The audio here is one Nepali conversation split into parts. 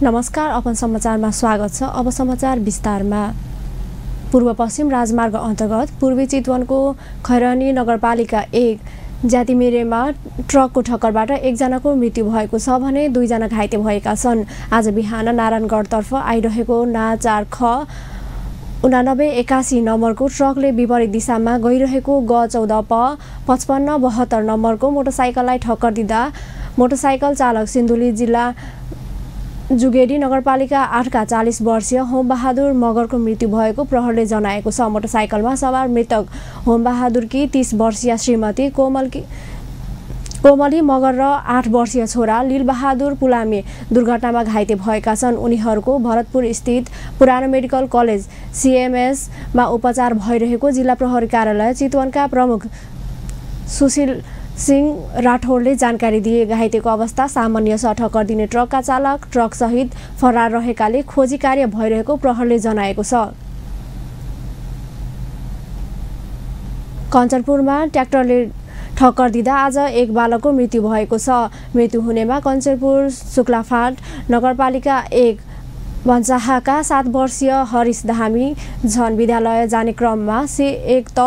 नमस्कार, अपन समाचारमा स्वागत छ। अब समाचार विस्तारमा। पूर्व पश्चिम राजमार्ग अन्तर्गत पूर्वी चितवनको खैरनी नगरपालिका 1 ज्यातिमेरेमा ट्रकको ठक्करबाट एकजनाको मृत्यु भएको छ भने 2 जना घाइते भएका छन्। आज बिहान नारायणगढतर्फ आइरहेको ना 4 ख 8981 नम्बरको ट्रकले विपरीत दिशामा गइरहेको ग 14 प 5572 नम्बरको मोटरसाइकललाई ठक्कर दिँदा मोटरसाइकल चालक सिन्धुली जिल्ला जुगेडी नगरपालिका 8 का 40 वर्षीय होमबहादुर मगरको मृत्यु भएको प्रहरले जनाएको छ। मोटरसाइकलमा सवार मृतक होमबहादुरकी 30 वर्षीय श्रीमती कोमली मगर र 8 वर्षीय छोरा लीलबहादुर पुलामे दुर्घटनामा घाइते भएका छन्। उनीहरूको भरतपुर स्थित पुरानो मेडिकल कलेज CMS मा उपचार भइरहेको जिल्ला प्रहरी कार्यालय चितवनका प्रमुख सुशील सिंह राठौरले जानकारी दिए। घाइतेको अवस्था सामान्य छ। ठक्कर दिने ट्रकका चालक ट्रक सहित फरार रहेकाले खोजी कार्य भइरहेको प्रहरले जनाएको छ। कञ्चनपुरमा ट्र्याक्टरले ठक्कर दिँदा आज एक बालकको मृत्यु भएको छ। मृत्यु हुनेमा कञ्चनपुर शुक्लाफाँट नगरपालिका 1 भन्साहाका 7 वर्षीय हरिश धामी झन विद्यालय जाने क्रममा C1 त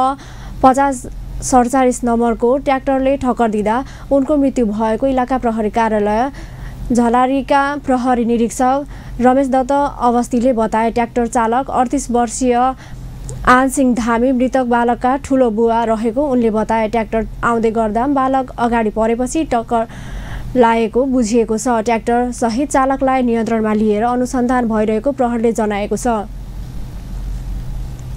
5047 नम्बरको ट्र्याक्टरले ठक्कर दिँदा उनको मृत्यु भएको इलाका प्रहरी कार्यालय झलारीका प्रहरी निरीक्षक रमेश दत्त अवस्थीले बताए। ट्र्याक्टर चालक 38 वर्षीय आनसिंह धामी मृतक बालकका ठुलो बुवा रहेको उनले बताए। ट्र्याक्टर आउँदै गर्दा बालक अगाडि परेपछि टक्कर लागेको बुझिएको छ। ट्र्याक्टर सहित चालकलाई नियन्त्रणमा लिएर अनुसन्धान भइरहेको प्रहरीले जनाएको छ।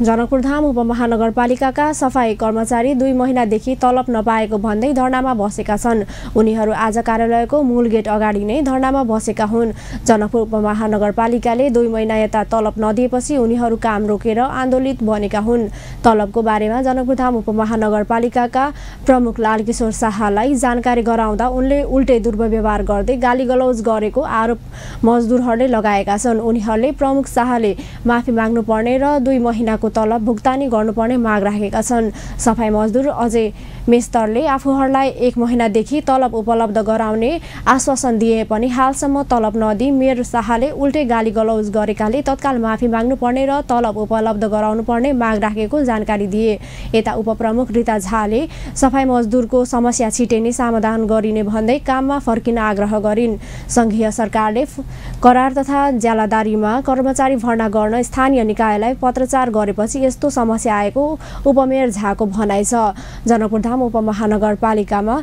जनकपुरधाम उपमहानगरपालिकाका सफाई कर्मचारी 2 महिनादेखि तलब नपाएको भन्दै धरनामा बसेका छन्। उनीहरू आज कार्यालयको मूल गेट अगाडि नै धरनामा बसेका हुन्। जनकपुर उपमहानगरपालिकाले 2 महिना यता तलब नदिएपछि उनीहरू काम रोकेर आन्दोलित बनेका हुन्। तलबको बारेमा जनकपुरधाम उपमहानगरपालिकाका प्रमुख लालकिशोर शाहलाई जानकारी गराउँदा उनले उल्टे दुर्व्यवहार गर्दै गालीगलौज गरेको आरोप मजदुरहरूले लगाएका छन्। उनीहरूले प्रमुख शाहले माफी माग्नुपर्ने र 2 महिनाको तलब भुक्तानी गर्नुपर्ने माग राखेका छन्। सफाई मजदुर अजय मेस्तरले आफूहरूलाई 1 महिनादेखि तलब उपलब्ध गराउने आश्वासन दिए पनि हालसम्म तलब नदिई मेयर शाहले उल्टे गालीगलौज गरेकाले तत्काल माफी माग्नुपर्ने र तलब उपलब्ध गराउनुपर्ने माग राखेको जानकारी दिए। यता उपप्रमुख रिता झाले सफाई मजदुरको समस्या छिटै नै समाधान गरिने भन्दै काममा फर्किन आग्रह गरिन्। संघीय सरकारले करार तथा ज्यालादारीमा कर्मचारी भर्ना गर्न स्थानीय निकायलाई पत्रचार गरेपछि यस्तो समस्या आएको उपमेयर झाको भनाइ छ। जनकपुरधाम उपमहानगरपालिकामा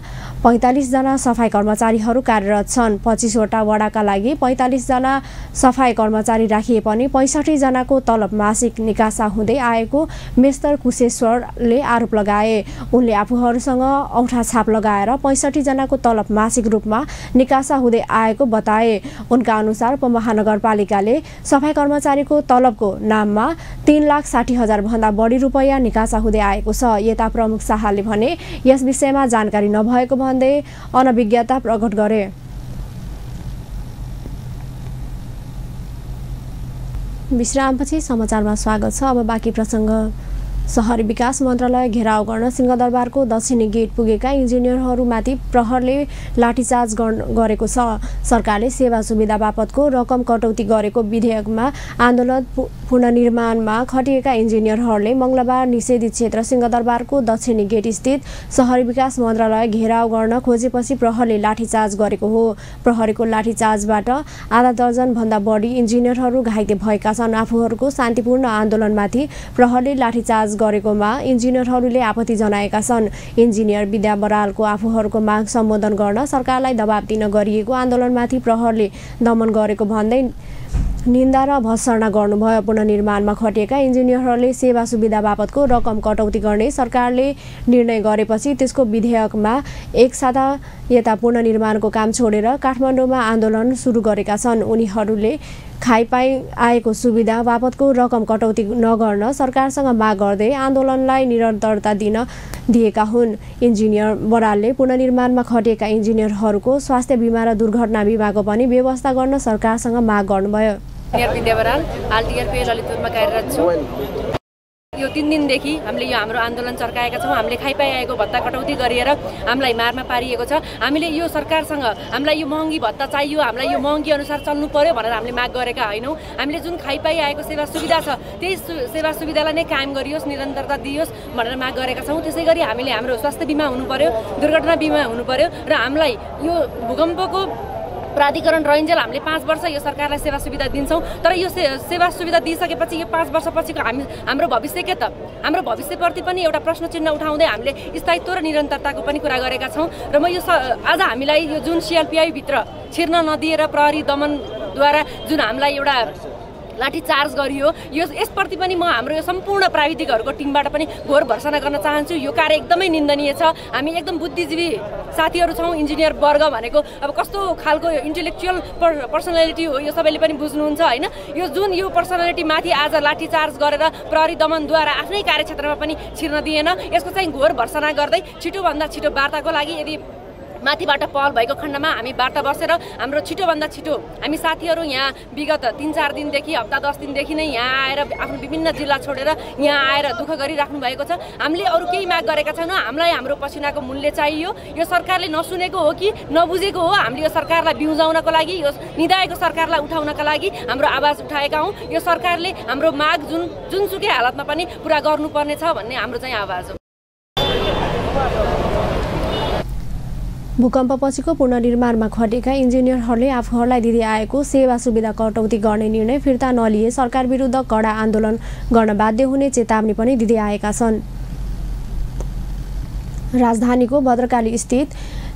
45 जना सफाई कर्मचारीहरू कार्यरत छन्। 25 वटा वडाका लागि 45 जना सफाई कर्मचारी राखिए पनि 65 जनाको तलब मासिक निकासा हुँदै आएको मेस्तर कुशेश्वरले आरोप लगाए। उनले आफूहरूसँग औठा छाप लगाएर 65 जनाको तलब मासिक रूपमा निकासा हुँदै आएको बताए। उनका अनुसार उपमहानगरपालिकाले सफाई कर्मचारीको तलबको नाममा 3,60,000 भन्दा बढी रुपैयाँ निकासा हुँदै आएको छ। यता प्रमुख शाहले भने यस विषयमा जानकारी नभएको भन्दै अनभिज्ञता प्रकट गरे। विश्रामपछि समाचारमा स्वागत छ। अब बाँकी प्रसङ्ग। शहरी विकास मन्त्रालय घेराउ गर्न सिंहदरबारको दक्षिणी गेट पुगेका इन्जिनियरहरूमाथि प्रहरले लाठीचार्ज गरेको छ। सरकारले सेवा सुविधा बापतको रकम कटौती गरेको विधेयकमा आन्दोलन पुनर्निर्माणमा खटिएका इन्जिनियरहरूले मङ्गलबार निषेधित क्षेत्र सिंहदरबारको दक्षिणी गेट स्थित शहरी विकास मन्त्रालय घेराउ गर्न खोजेपछि प्रहरले लाठीचार्ज गरेको हो। प्रहरीको लाठीचार्जबाट आधा दर्जन भन्दा बढी इन्जिनियरहरू घाइते भएका छन्। आफूहरूको शान्तिपूर्ण आन्दोलनमाथि प्रहरले लाठीचार्ज गरेकोमा इन्जिनियरहरूले आपत्ति जनाएका छन्। इन्जिनियर विद्या बरालको आफूहरूको माग सम्बोधन गर्न सरकारलाई दबाब दिन गरिएको आन्दोलनमाथि प्रहरले दमन गरेको भन्दै निन्दा र भर्त्सना गर्नुभयो। पुनर्निर्माणमा खटिएका इन्जिनियरहरूले सेवा सुविधा बापतको रकम कटौती गर्ने सरकारले निर्णय गरेपछि त्यसको विधेयकमा एक साता यता पुनर्निर्माणको काम छोडेर काठमाडौँमा आन्दोलन सुरु गरेका छन्। उनीहरूले खाइपाई आएको सुविधा बापतको रकम कटौती नगर्न सरकारसँग माग गर्दै आन्दोलनलाई निरन्तरता दिएका हुन्। इन्जिनियर बरालले पुनर्निर्माणमा खटिएका इन्जिनियरहरूको स्वास्थ्य बिमा र दुर्घटना बिमाको पनि व्यवस्था गर्न सरकारसँग माग गर्नुभयो। विद्या बराल हाल टिआरपी ललितपुरमा कार्यरत छु। यो 3 दिनदेखि हामीले यो हाम्रो आन्दोलन चर्काएका छौँ। हामीले खाइपाइआएको भत्ता कटौती गरिएर हामीलाई मारमा पारिएको छ। हामीले यो सरकारसँग हामीलाई यो महँगी भत्ता चाहियो, हामीलाई यो महँगी अनुसार चल्नु पर्यो भनेर हामीले माग गरेका होइनौँ। हामीले जुन खाइपाइआएको सेवा सुविधा छ त्यही सेवा सुविधालाई नै कायम गरियोस्, निरन्तरता दियोस् भनेर माग गरेका छौँ। त्यसैगरी हामीले हाम्रो स्वास्थ्य बिमा हुनु पर्यो, दुर्घटना बिमा हुनु पर्यो र हामीलाई यो भूकम्पको प्राधिकरण रहन्जेल हामीले 5 वर्ष यो सरकारलाई सेवा सुविधा दिन्छौँ। तर यो सेवा सुविधा दिइसकेपछि यो 5 वर्षपछिको हाम्रो भविष्य के त? हाम्रो भविष्यप्रति पनि एउटा प्रश्न चिन्ह उठाउँदै हामीले स्थायित्व र निरन्तरताको पनि कुरा गरेका छौँ। र म यो आज हामीलाई यो जुन CLPI भित्र छिर्न नदिएर प्रहरी दमनद्वारा जुन हामीलाई एउटा लाठी चार्ज गरियो, यसप्रति पनि म हाम्रो यो सम्पूर्ण प्राविधिकहरूको टिमबाट पनि घोर भर्सना गर्न चाहन्छु। यो कार्य एकदमै निन्दनीय छ। हामी एकदम बुद्धिजीवी साथीहरू छौँ। इन्जिनियर वर्ग भनेको अब कस्तो खालको इन्टेलेक्चुअल पर्सनालिटी हो यो सबैले पनि बुझ्नुहुन्छ होइन। यो पर्सनालिटी माथि आज लाठी चार्ज गरेर प्रहरी दमनद्वारा आफ्नै कार्यक्षेत्रमा पनि छिर्न दिएन। यसको चाहिँ घोर भर्सना गर्दै छिटोभन्दा छिटो वार्ताको लागि यदि माथिबाट पहल भएको खण्डमा हामी वार्ता बसेर हाम्रो छिटोभन्दा छिटो हामी साथीहरू यहाँ विगत 3-4 दिनदेखि हप्ता 10 दिनदेखि नै यहाँ आएर आफ्नो विभिन्न जिल्ला छोडेर यहाँ आएर दुःख गरिराख्नु भएको छ। हामीले अरू केही माग गरेका छैनौँ। हामीलाई हाम्रो पसिनाको मूल्य चाहियो। यो सरकारले नसुनेको हो कि नबुझेको हो, हामीले यो सरकारलाई बिउजाउनको लागि, यो निदाएको सरकारलाई उठाउनका लागि हाम्रो आवाज उठाएका हौँ। यो सरकारले हाम्रो माग जुनसुकै हालतमा पनि पुरा गर्नुपर्ने छ भन्ने हाम्रो चाहिँ आवाज हो। भूकम्पपछिको पुनर्निर्माणमा खटेका इन्जिनियरहरूले आफूहरूलाई दिँदै आएको सेवा सुविधा कटौती गर्ने निर्णय फिर्ता नलिए सरकार विरुद्ध कडा आन्दोलन गर्न बाध्य हुने चेतावनी पनि दिँदै आएका छन्। राजधानीको भद्रकाली स्थित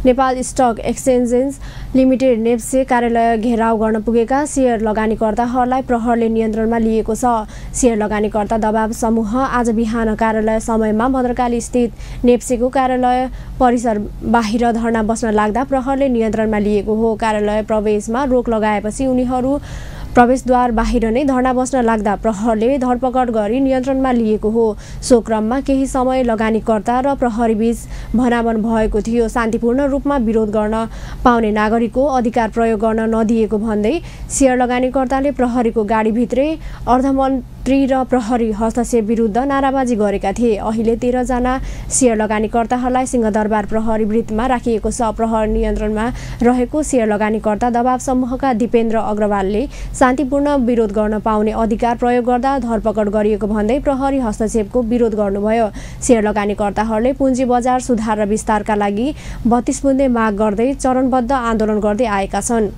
Nepal stock exchanges limited NEPSE कार्यालय घेराउ गर्न पुगेका सेयर लगानीकर्ताहरूलाई प्रहरले नियन्त्रणमा लिएको छ। सेयर लगानीकर्ता दबाव समूह आज बिहान कार्यालय समयमा भद्रकाली स्थित नेप्सेको कार्यालय परिसर बाहिर धरना बस्न लाग्दा प्रहरले नियन्त्रणमा लिएको हो। कार्यालय प्रवेशमा रोक लगाएपछि उनीहरू प्रवेशद्वार बाहिर नै धरना बस्न लाग्दा प्रहरले धरपकड गरी नियन्त्रणमा लिएको हो। सो क्रममा केही समय लगानीकर्ता र प्रहरी बीच भनाभन भएको थियो। शान्तिपूर्ण रूपमा विरोध गर्न पाउने नागरिकको अधिकार प्रयोग गर्न नदिएको भन्दै सेयर लगानीकर्ताले प्रहरीको गाडीभित्रै अर्धमन्त्री र प्रहरी हस्तक्षेप विरुद्ध नाराबाजी गरेका थिए। अहिले 13 जना सेयर लगानीकर्ताहरूलाई सिंहदरबार प्रहरी वृत्तमा राखिएको छ। प्रहरी नियन्त्रणमा रहेको सेयर लगानीकर्ता दबाव समूहका दिपेन्द्र अग्रवालले शान्तिपूर्ण विरोध गर्न पाउने अधिकार प्रयोग गर्दा धरपकड गरिएको भन्दै प्रहरी हस्तक्षेपको विरोध गर्नुभयो। सेयर लगानीकर्ताहरूले पुँजी बजार सुधार र विस्तारका लागि 32 बुँदे माग गर्दै चरणबद्ध आन्दोलन गर्दै आएका छन्।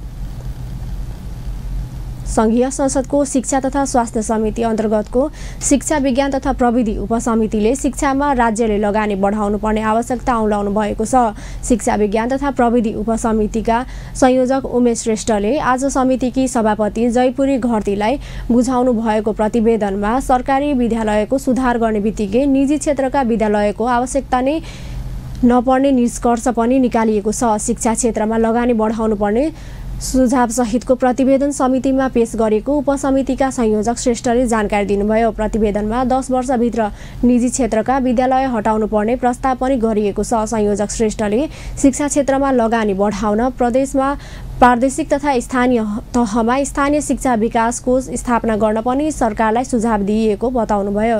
संघीय संसदको शिक्षा तथा स्वास्थ्य समिति अन्तर्गतको शिक्षा विज्ञान तथा प्रविधि उपसमितिले शिक्षामा राज्यले लगानी बढाउनु पर्ने आवश्यकता औलाउनु भएको छ। शिक्षा विज्ञान तथा प्रविधि उपसमितिका संयोजक उमेश श्रेष्ठले आज समितिकी सभापति जयपुरी घरतीलाई बुझाउनु भएको प्रतिवेदनमा सरकारी विद्यालयको सुधार गर्ने बित्तिकै निजी क्षेत्रका विद्यालयको आवश्यकता नै नपर्ने निष्कर्ष पनि निकालिएको छ। शिक्षा क्षेत्रमा लगानी बढाउनु पर्ने सुझाव सहितको प्रतिवेदन समितिमा पेश गरेको उपसमितिका संयोजक श्रेष्ठले जानकारी दिनुभयो। प्रतिवेदनमा 10 वर्षभित्र निजी क्षेत्रका विद्यालय हटाउनु पर्ने प्रस्ताव पनि गरिएको छ। संयोजक श्रेष्ठले शिक्षा क्षेत्रमा लगानी बढाउन प्रदेशमा प्रादेशिक तथा स्थानीय तहमा स्थानीय शिक्षा विकास कोष स्थापना गर्न पनि सरकारलाई सुझाव दिइएको बताउनुभयो।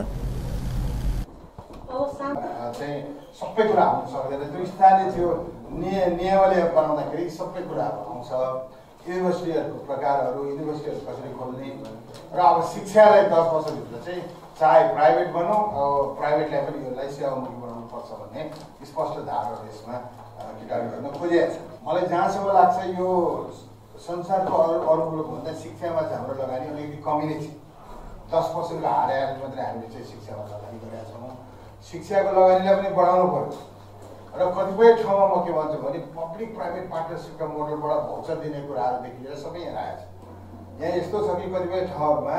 सबै कुरा आउन सक्दैन, त्यो स्थानीय त्यो नियमले बनाउँदाखेरि सबै कुराहरू आउँछ। युनिभर्सिटीहरूको प्रकारहरू, युनिभर्सिटीहरू कसरी खोल्ने र अब शिक्षालाई 10 वर्षभित्र चाहिँ चाहे प्राइभेट भनौँ, प्राइभेटलाई पनि यसलाई सेवामुखी बनाउनु पर्छ भन्ने स्पष्ट धाराहरू यसमा किताब गर्न खोजिएको छ। मलाई जहाँसम्म लाग्छ यो संसारको अरू मुलुकभन्दा शिक्षामा चाहिँ हाम्रो लगानी अलिकति कमी नै छ। 10% हारेर मात्रै हामीले चाहिँ शिक्षामा लगानी गरेका छौँ। शिक्षाको लगानीलाई पनि बढाउनु पर्यो र कतिपय ठाउँमा म के भन्छु भने पब्लिक प्राइभेट पार्टनरसिपका मोडलबाट भौचर दिने कुराहरूदेखि लिएर सबै यहाँ आएको छ। यहाँ यस्तो छ कि कतिपय ठाउँहरूमा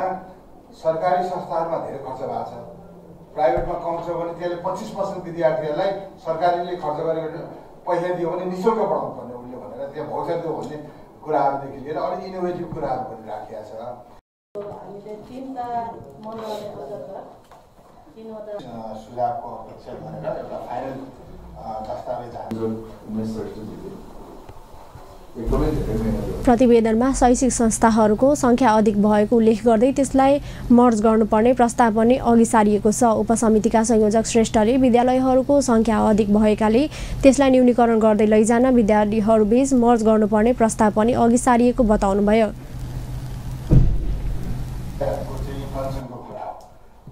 सरकारी संस्थाहरूमा धेरै खर्च भएको छ, प्राइभेटमा कम छ भने त्यसले 25% विद्यार्थीहरूलाई सरकारले खर्च गरेर पैसा दियो भने निःशुल्क पढाउनु पर्ने उसले भनेर त्यहाँ भौचर दियो भन्ने कुराहरूदेखि लिएर अलिक इनोभेटिभ कुराहरू पनि राखिएको छ। सुझावको अपेक्षा गरेर एउटा फाइनल दस्तावेज एकदमै धेरै मेहनत गर्छ। प्रतिवेदनमा शैक्षिक संस्थाहरूको सङ्ख्या अधिक भएको उल्लेख गर्दै त्यसलाई मर्ज गर्नुपर्ने प्रस्ताव पनि अघि सारिएको छ। उपसमितिका संयोजक श्रेष्ठले विद्यालयहरूको सङ्ख्या अधिक भएकाले त्यसलाई न्यूनीकरण गर्दै लैजान विद्यार्थीहरूबीच मर्ज गर्नुपर्ने प्रस्ताव पनि अघि सारिएको बताउनुभयो।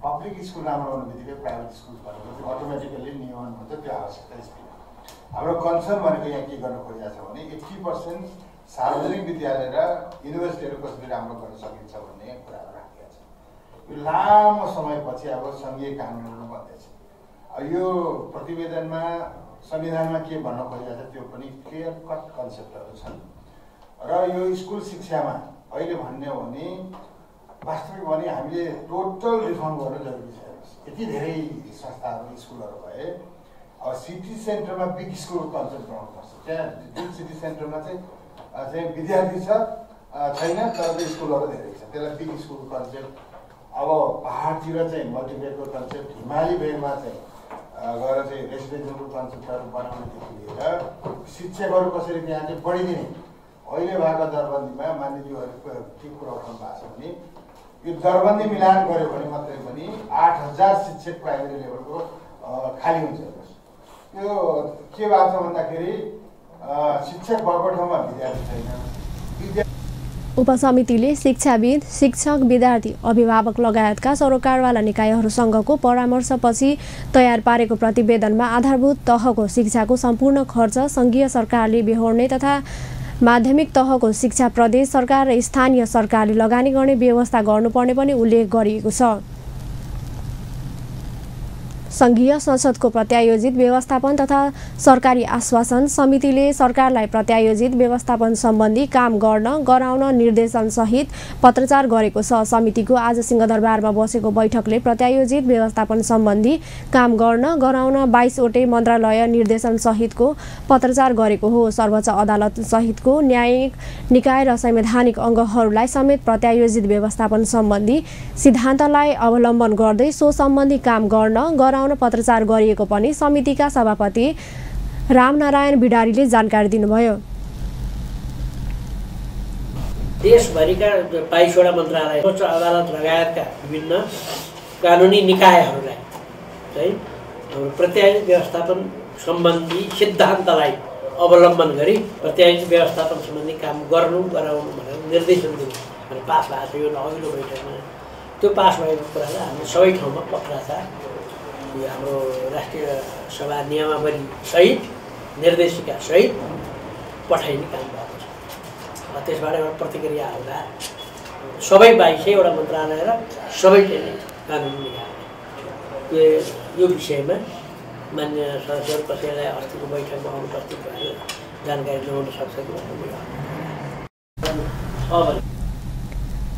पब्लिक स्कुल राम्रो हुने बित्तिकै प्राइभेट स्कुल भनेको अटोमेटिकल्ली नियमन हुन्छ, त्यो आवश्यकता छैन। हाम्रो कन्सर्न भनेको यहाँ के गर्न खोजिएको छ भने 80% सार्वजनिक विद्यालय र युनिभर्सिटीहरू कसरी राम्रो गर्न सकिन्छ भन्ने कुराहरू राखिएको छ। यो लामो समयपछि अब सङ्घीय कानुनहरू बन्दैछ। यो प्रतिवेदनमा संविधानमा के भन्न खोजिएको छ त्यो पनि क्लियर कट कन्सेप्टहरू छन् र यो स्कुल शिक्षामा अहिले भन्ने हो भने वास्तविक भने हामीले टोटल रिफर्म गर्नु जरुरी छ। यति धेरै संस्थाहरू स्कुलहरू भए अब सिटी सेन्टरमा बिग स्कुल कन्सेप्ट बनाउनुपर्छ। त्यहाँ जुन सिटी सेन्टरमा चाहिँ विद्यार्थी छैन तर स्कुलहरू धेरै छ, त्यसलाई बिग स्कुल कन्सेप्ट। अब पहाडतिर चाहिँ मल्टिप्लेको कन्सेप्ट, हिमाली भेगमा चाहिँ गएर चाहिँ रेसिडेन्सियल कन्सेप्टहरू बनाउनेदेखि लिएर शिक्षकहरू कसरी त्यहाँ चाहिँ बढिदिने। अहिले भएको दरबन्दीमा मान्यज्यूहरूको के कुरा उठाउनु भएको छ भने यो दरबन्दी मिलान गर्यो भने मात्रै पनि 8000 शिक्षक प्राइमेरी लेभलको खाली हुन्छ। यो के भएको छ भन्दाखेरि शिक्षक भएको ठाउँमा विद्यार्थी छैन। उपसमितिले शिक्षाविद, शिक्षक, विद्यार्थी, अभिभावक लगायतका सरोकारवाला निकायहरूसँगको परामर्शपछि तयार पारेको प्रतिवेदनमा आधारभूत तहको शिक्षाको सम्पूर्ण खर्च सङ्घीय सरकारले बेहोर्ने तथा माध्यमिक तहको शिक्षा प्रदेश सरकार र स्थानीय सरकारले लगानी गर्ने व्यवस्था गर्नुपर्ने पनि उल्लेख गरिएको छ। सङ्घीय संसदको प्रत्यायोजित व्यवस्थापन तथा सरकारी आश्वासन समितिले सरकारलाई प्रत्यायोजित व्यवस्थापन सम्बन्धी काम गर्न गराउन निर्देशनसहित पत्रचार गरेको छ। समितिको आज सिंहदरबारमा बसेको बैठकले प्रत्यायोजित व्यवस्थापन सम्बन्धी काम गर्न गराउन 22 वटै मन्त्रालय निर्देशनसहितको पत्रचार गरेको हो। सर्वोच्च अदालत सहितको न्यायिक निकाय र संवैधानिक अङ्गहरूलाई समेत प्रत्यायोजित व्यवस्थापन सम्बन्धी सिद्धान्तलाई अवलम्बन गर्दै सो सम्बन्धी काम गराउन पत्रचार गरिएको पनि समितिका सभापति रामनारायण बिडारीले जानकारी दिनुभयो। देशभरिका 22 वटा मन्त्रालय, सर्वोच्च अदालत लगायतका विभिन्न कानुनी निकायहरूलाई चाहिँ प्रत्यायोजित व्यवस्थापन सम्बन्धी सिद्धान्तलाई अवलम्बन गरी प्रत्यायोजित व्यवस्थापन सम्बन्धी काम गराउनु भनेर निर्देशन दिनु भनेर पास भएको छ। यो अघिल्लो बैठकमा त्यो पास भएको कुरालाई हामीले सबै ठाउँमा पत्राचार हाम्रो राष्ट्रिय सभा नियमावली सहित निर्देशिका सहित पठाइने काम भएको छ। त्यसबाट एउटा प्रतिक्रिया आउँदा सबै 22 वटा मन्त्रालय र सबै कानुनी निकायले यो विषयमा मान्य सदस्यहरू कसैलाई अस्तिको बैठकमा अनुपस्थित भएर जानकारी ल्याउन सक्छ कि भन्ने।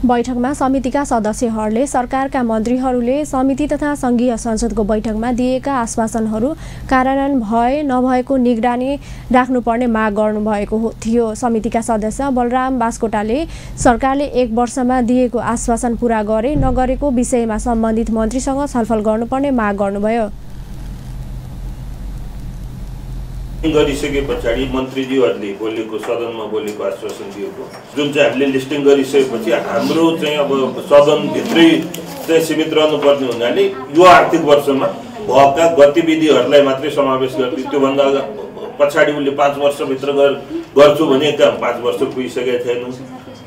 बैठकमा समितिका सदस्यहरूले सरकारका मन्त्रीहरूले समिति तथा सङ्घीय संसदको बैठकमा दिएका आश्वासनहरू कार्यान्वयन भए नभएको निगरानी राख्नुपर्ने माग गर्नुभएको थियो। समितिका सदस्य बलराम बास्कोटाले सरकारले 1 वर्षमा दिएको आश्वासन पूरा गरे नगरेको विषयमा सम्बन्धित मन्त्रीसँग छलफल गर्नुपर्ने माग गर्नुभयो। गरिसके पछाडि मन्त्रीज्यूहरूले बोलेको, सदनमा बोलेको आश्वासन दिएको जुन चाहिँ हामीले लिस्टिङ गरिसकेपछि हाम्रो चाहिँ अब सदनभित्रै चाहिँ सीमित रहनुपर्ने हुनाले यो आर्थिक वर्षमा भएका गतिविधिहरूलाई मात्रै समावेश गर्दै त्योभन्दा पछाडि उसले 5 वर्षभित्र गर्छु भने काम 5 वर्ष पुगिसकेका थिएन।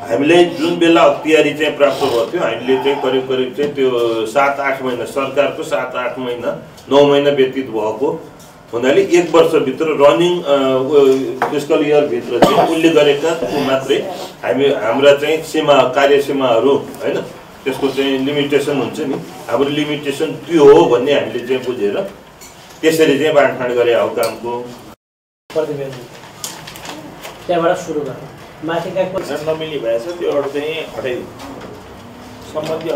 हामीले जुन बेला अख्तियारी चाहिँ प्राप्त गर्थ्यौँ हामीले चाहिँ करिब चाहिँ त्यो 7-8 महिना सरकारको 7-8 महिना 9 महिना व्यतीत भएको हुनाले 1 वर्षभित्र रनिङ फिस्कल इयरभित्र चाहिँ उसले गरेका मात्रै हाम्रा चाहिँ कार्यसीमाहरू होइन त्यसको चाहिँ लिमिटेसन हुन्छ नि, हाम्रो लिमिटेसन त्यो हो भन्ने हामीले चाहिँ बुझेर त्यसरी चाहिँ बाँडफाँड गरे हो कामको। त्यहाँबाट सुरु गर्नु माथिका नमिली भएछ त्योबाट चाहिँ हटाइदिनु सम्बन्धी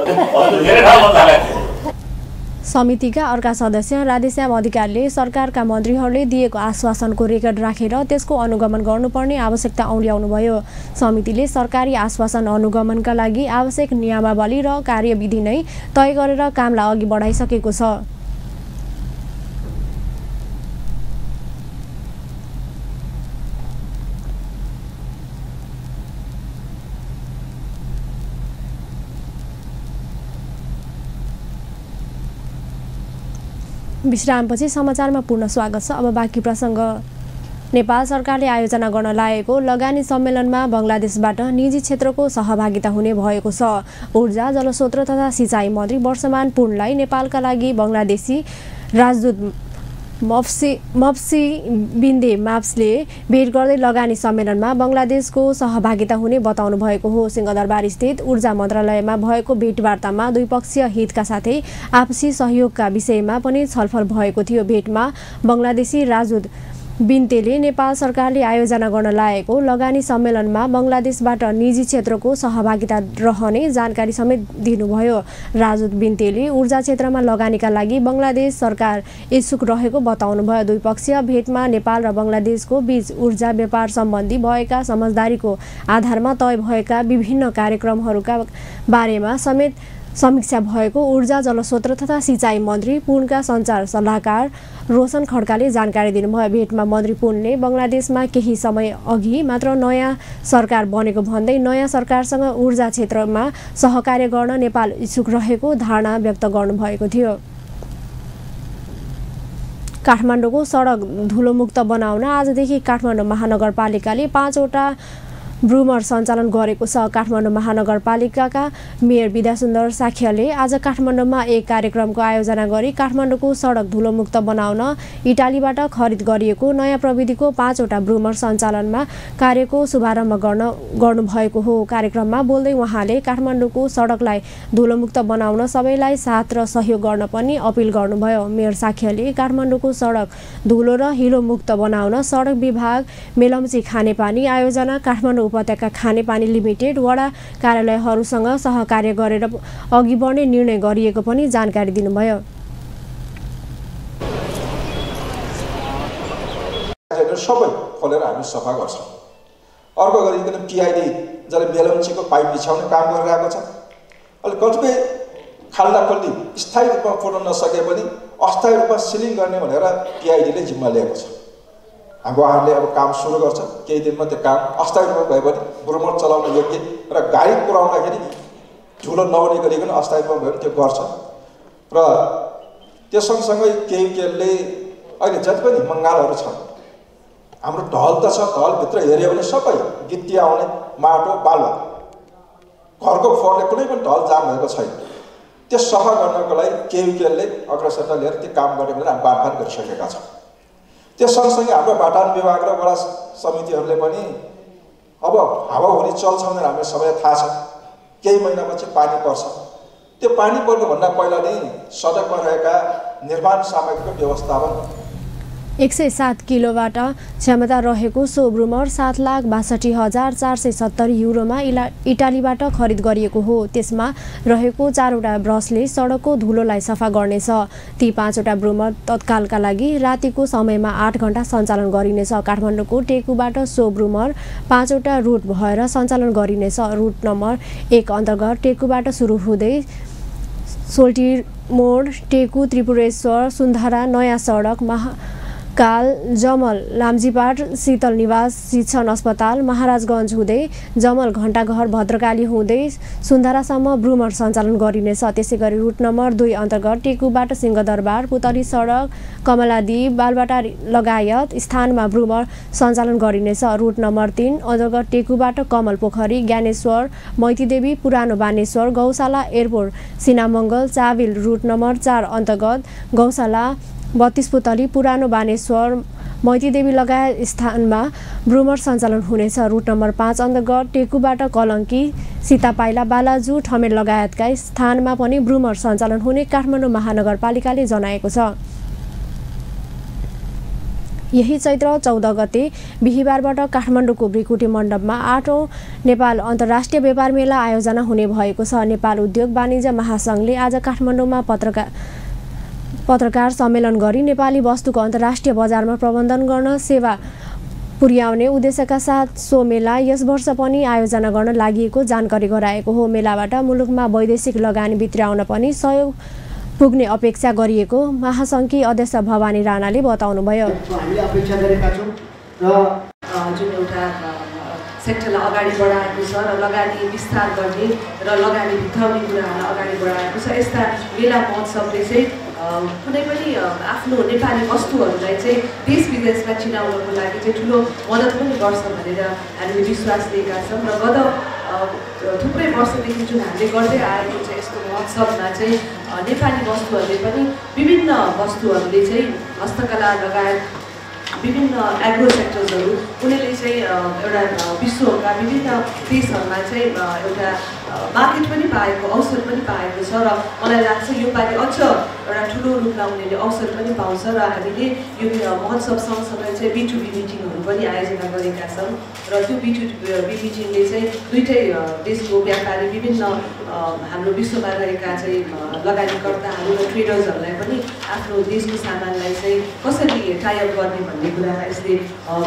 समितिका अर्का सदस्य राधेश्याम अधिकारीले सरकारका मन्त्रीहरूले दिएको आश्वासनको रेकर्ड राखेर त्यसको अनुगमन गर्नुपर्ने आवश्यकता औल्याउनुभयो। समितिले सरकारी आश्वासन अनुगमनका लागि आवश्यक नियमावली र कार्यविधि नै तय गरेर कामलाई अघि बढाइसकेको छ। विश्रामपछि समाचारमा पुनः स्वागत छ। अब बाँकी प्रसङ्ग। नेपाल सरकारले आयोजना गर्न लागेको लगानी सम्मेलनमा बङ्गलादेशबाट निजी क्षेत्रको सहभागिता हुने भएको छ। ऊर्जा जलस्रोत तथा सिँचाइ मन्त्री वर्षमान पुनलाई नेपालका लागि बङ्गलादेशी राजदूत मप्सी बिन्दे माप्सले भेट गर्दै लगानी सम्मेलनमा बङ्गलादेशको सहभागिता हुने बताउनु भएको हो। सिंहदरबार स्थित ऊर्जा मन्त्रालयमा भएको भेटवार्तामा द्विपक्षीय हितका साथै आपसी सहयोगका विषयमा पनि छलफल भएको थियो। भेटमा बङ्गलादेशी राजदूत बिन्तेले नेपाल सरकारले आयोजना गर्न लागेको लगानी सम्मेलनमा बङ्गलादेशबाट निजी क्षेत्रको सहभागिता रहने जानकारी समेत दिनुभयो। राजदूत बिन्तेले ऊर्जा क्षेत्रमा लगानीका लागि बङ्गलादेश सरकार इच्छुक रहेको बताउनुभयो। द्विपक्षीय भेटमा नेपाल र बङ्गलादेशको बीच ऊर्जा व्यापार सम्बन्धी भएका समझदारीको आधारमा तय भएका विभिन्न कार्यक्रमहरूका बारेमा समेत समीक्षा भएको ऊर्जा जलस्रोत तथा सिँचाइ मन्त्री पुनका सञ्चार सल्लाहकार रोशन खड्काले जानकारी दिनुभयो। भेटमा मन्त्री पुनले बङ्गलादेशमा केही समय अघि मात्र नयाँ सरकार बनेको भन्दै नयाँ सरकारसँग ऊर्जा क्षेत्रमा सहकार्य गर्न नेपाल इच्छुक रहेको धारणा व्यक्त गर्नुभएको थियो। काठमाडौँको सडक धुलोमुक्त बनाउन आजदेखि काठमाडौँ महानगरपालिकाले 5 वटा ब्रुमर सञ्चालन गरेको छ। काठमाडौँ महानगरपालिकाका मेयर विद्यासुन्दर साख्यले आज काठमाडौँमा एक कार्यक्रमको आयोजना गरी काठमाडौँको सडक धुलोमुक्त बनाउन इटालीबाट खरिद गरिएको नयाँ प्रविधिको 5 वटा ब्रुमर सञ्चालनमा कार्यको शुभारम्भ गर्नुभएको हो। कार्यक्रममा बोल्दै उहाँले काठमाडौँको सडकलाई धुलोमुक्त बनाउन सबैलाई साथ र सहयोग गर्न पनि अपिल गर्नुभयो। मेयर साख्यले काठमाडौँको सडक धुलो र हिलो मुक्त बनाउन सडक विभाग, मेलम्ची खानेपानी आयोजना, काठमाडौँ उपत्यका खानेपानी लिमिटेड वडा कार्यालयहरूसँग सहकार्य गरेर अघि बढ्ने निर्णय गरिएको पनि जानकारी दिनुभयो। सबै खोलेर हामी सफा गर्छौँ। अर्को गरिकन पिआइडी जसले मेलम्चीको पाइप बिछाउने काम गरिरहेको छ। अहिले कतिपय खाल्डा खोल्दी स्थायी रूपमा पुर्न नसके पनि अस्थायी रूपमा सिलिङ गर्ने भनेर पिआइडीले जिम्मा लिएको छ। उहाँहरूले अब काम सुरु गर्छ। केही दिनमा त्यो काम अस्थायी रूपमा भए पनि ब्रुमर चलाउन योग्य र गाडी पुर्याउँदाखेरि धुलो नहुने गरिकन अस्थायी रूपमा भयो भने त्यो गर्छ। र त्यो सँगसँगै केले अहिले जति पनि मङ्गालहरू छन्, हाम्रो ढल त छ, ढलभित्र हेऱ्यो भने सबै गिट्टी आउने, माटो, बालुवा, घरको फोहोरले कुनै पनि ढल जाम भएको छैन। त्यो सफा गर्नको लागि केले अग्रसरता लिएर त्यो काम गर्ने भनेर हामी बाँडफाँड गरिसकेका छौँ। त्यो सँगसँगै हाम्रो बाटान विभाग र वडा समितिहरूले पनि अब हावाहुरी चल्छ भनेर हामीलाई सबैलाई थाहा छ। केही महिनापछि पानी पर्छ। त्यो पानी पर्नुभन्दा पहिला नै सडकमा रहेका निर्माण सामग्रीको व्यवस्थापन 107 किलोवाट क्षमता रहेको सो ब्रुमर 7,62,470 युरोमा इटालीबाट खरिद गरिएको हो। त्यसमा रहेको 4 वटा ब्रसले सडकको धुलोलाई सफा गर्नेछ। ती 5 वटा ब्रुमर तत्कालका लागि रातिको समयमा 8 घण्टा सञ्चालन गरिनेछ। काठमाडौँको टेकुबाट सो ब्रुमर 5 वटा रुट भएर सञ्चालन गरिनेछ। रुट नम्बर 1 अन्तर्गत टेकुबाट सुरु हुँदै सोल्टी मोड, टेकु, त्रिपुरेश्वर, सुन्धारा, नयाँ सडक, काल, जमल, लाम्जीपाट, शीतल निवास, शिक्षण अस्पताल, महाराजगञ्ज हुँदै जमल, घण्टाघर, भद्रकाली हुँदै सुन्धारासम्म ब्रुमर सञ्चालन गरिनेछ। त्यसै गरी रुट नम्बर 2 अन्तर्गत टेकुबाट सिंहदरबार, पुतली सडक, कमलादीप, बालबाटा लगायत स्थानमा ब्रुमर सञ्चालन गरिनेछ। रुट नम्बर 3 अन्तर्गत टेकुबाट कमल पोखरी, ज्ञानेश्वर, मैतीदेवी, पुरानो बानेश्वर, गौशाला, एयरपोर्ट, सिनामङ्गल, चाबिल। रुट नम्बर 4 अन्तर्गत गौशाला, 32 पुतली, पुरानो बानेश्वर, मैतीदेवी लगायत स्थानमा ब्रुमर सञ्चालन हुनेछ। रुट नम्बर 5 अन्तर्गत टेकुबाट कलङ्की, सीतापाइला, बालाजु, ठमेल लगायतका स्थानमा पनि ब्रुमर सञ्चालन हुने काठमाडौँ महानगरपालिकाले जनाएको छ। यही चैत्र 14 गते बिहिबारबाट काठमाडौँको ब्रिकुटी मण्डपमा 8औं नेपाल अन्तर्राष्ट्रिय व्यापार मेला आयोजना हुने भएको छ। नेपाल उद्योग वाणिज्य महासङ्घले आज काठमाडौँमा पत्रकार सम्मेलन गरी नेपाली वस्तुको अन्तर्राष्ट्रिय बजारमा प्रबन्धन गर्न सेवा पुर्याउने उद्देश्यका साथ सो मेला यस वर्ष पनि आयोजना गर्न लागि जानकारी गराएको हो। मेलाबाट मुलुकमा वैदेशिक लगानी भित्राउन पनि सहयोग पुग्ने अपेक्षा गरिएको महासङ्घकी अध्यक्ष भवानी राणाले बताउनुभयो। हामीले अपेक्षा गरेका छौँ र जुन एउटा सेक्टरलाई अगाडि बढाएको छ र लगानी विस्तार गर्ने र लगानी भित्राउने कुराहरूलाई अगाडि बढाएको छ। यस्ता मेला महोत्सवले चाहिँ कुनै पनि आफ्नो नेपाली वस्तुहरूलाई चाहिँ देश विदेशमा चिनाउनको लागि चाहिँ ठुलो मद्दत पनि गर्छ भनेर हामीले विश्वास लिएका छौँ र गत थुप्रै वर्षदेखि जुन हामीले गर्दै आएको चाहिँ यस्तो महोत्सवमा चाहिँ नेपाली वस्तुहरूले पनि विभिन्न वस्तुहरूले चाहिँ हस्तकला लगायत विभिन्न एग्रो सेक्टर्सहरू उनीहरूले चाहिँ एउटा विश्वका विभिन्न देशहरूमा चाहिँ एउटा मार्केट पनि पाएको अवसर पनि पाएको छ र मलाई लाग्छ योपालि अझ एउटा ठुलो रूपमा उनीहरूले अवसर पनि पाउँछ र हामीले यो महोत्सव सँगसँगै चाहिँ B2B मिटिङहरू पनि आयोजना गरेका छौँ र त्यो B2B मिटिङले चाहिँ दुईटै देशको व्यापारी विभिन्न हाम्रो विश्वमा रहेका चाहिँ लगानीकर्ताहरू र ट्रेडर्सहरूलाई पनि आफ्नो देशको सामानलाई चाहिँ कसरी टाइअप गर्ने भन्ने कुरा यसले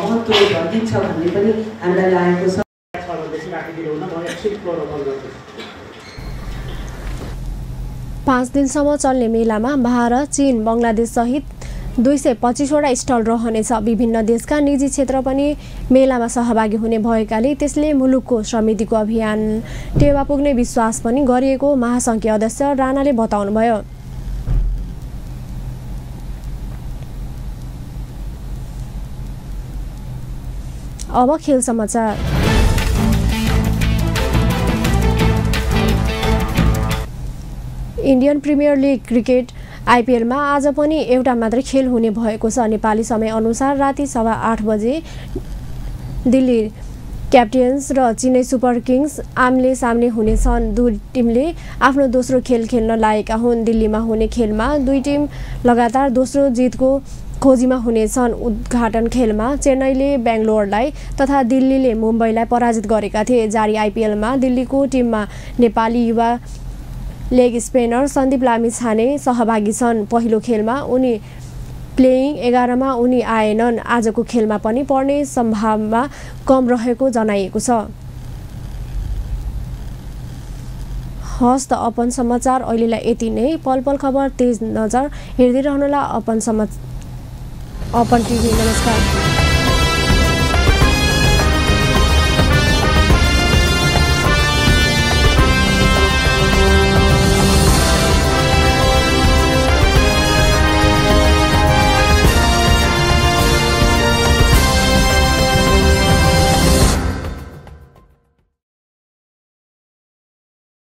महत्त्व दिन्छ भन्ने पनि हामीलाई लागेको छ। 5 दिनसम्म चल्ने मेलामा भारत, चीन, बङ्गलादेश सहित 225वटा स्टल रहनेछ। विभिन्न देशका निजी क्षेत्र पनि मेलामा सहभागी हुने भएकाले त्यसले मुलुकको समृद्धिको अभियान टेवा पुग्ने विश्वास पनि गरिएको महासङ्घीय अध्यक्ष राणाले बताउनुभयो। अब खेल समाचार। इन्डियन प्रिमियर लिग क्रिकेट आइपिएलमा आज पनि एउटा मात्रै खेल हुने भएको छ। नेपाली समयअनुसार राति 8:15 बजे दिल्ली क्यापिटल्स र चेन्नई सुपर किङ्स आम्ने सामने हुनेछन्। दुई टिमले आफ्नो दोस्रो खेल खेल्न लागेका हुन्। दिल्लीमा हुने खेलमा दुई टिम लगातार दोस्रो जितको खोजीमा हुनेछन्। उद्घाटन खेलमा चेन्नईले बेङ्गलोरलाई तथा दिल्लीले मुम्बईलाई पराजित गरेका थिए। जारी आइपिएलमा दिल्लीको टिममा नेपाली युवा लेग स्पिनर सन्दीप लामिछाने सहभागी छन्। पहिलो खेलमा उनी प्लेइङ 11 मा उनी आएनन्। आजको खेलमा पनि पर्ने सम्भावना कम रहेको जनाइएको छ। हस्त अपन समाचार अहिलेलाई यति नै। पल पल खबर तेज नजर हेर्दै रहनुहोला अपन टिभी। नमस्कार।